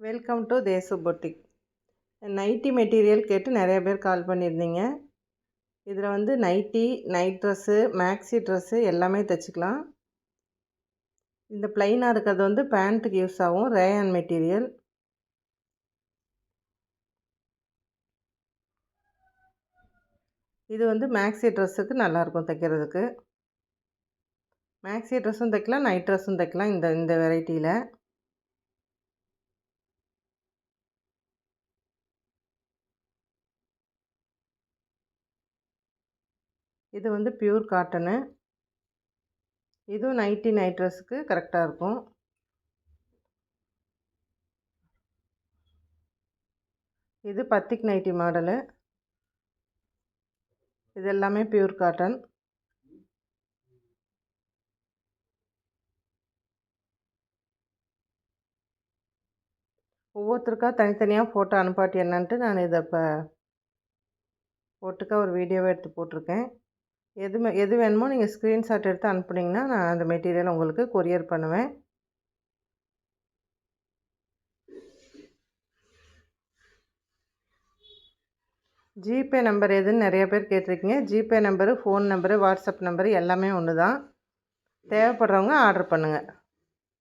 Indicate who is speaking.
Speaker 1: Welcome to Desu boutique. Nighty material கேட்டு நிறைய பேர் கால் பண்ணியிருந்தீங்க. இதில் வந்து nighty, night dress, maxi dress எல்லாமே தைச்சிக்கலாம். இந்த ப்ளைனாக இருக்கிறது வந்து பேண்ட்டுக்கு யூஸ் ஆகும். Rayon material. இது வந்து மேக்ஸி ட்ரெஸ்ஸுக்கு நல்லாயிருக்கும் தைக்கிறதுக்கு. மேக்ஸி ட்ரெஸ்ஸும் தைக்கலாம், நைட் ட்ரெஸ்ஸும் தைக்கலாம் இந்த வெரைட்டியில். இது வந்து பியூர் காட்டனு. இதுவும் நைட்டி, நைட் ட்ரெஸ்ஸுக்கு கரெக்டாக இருக்கும். இது பத்திக் நைட்டி மாடலு. இது எல்லாமே பியூர் காட்டன். ஒவ்வொருத்தருக்கா தனித்தனியாக ஃபோட்டோ அனுப்பாட்டி என்னன்ட்டு நான் இதை இப்போ போட்டுக்க ஒரு வீடியோவை எடுத்து போட்டிருக்கேன். எது வேணுமோ நீங்கள் ஸ்க்ரீன்ஷாட் எடுத்து அனுப்புனீங்கன்னா நான் அந்த மெட்டீரியல் உங்களுக்கு கொரியர் பண்ணுவேன். ஜிபே நம்பர் எதுன்னு நிறைய பேர் கேட்டிருக்கீங்க. GPay number, phone number, WhatsApp number எல்லாமே ஒன்று தான். தேவைப்படுறவங்க ஆர்டர் பண்ணுங்கள்.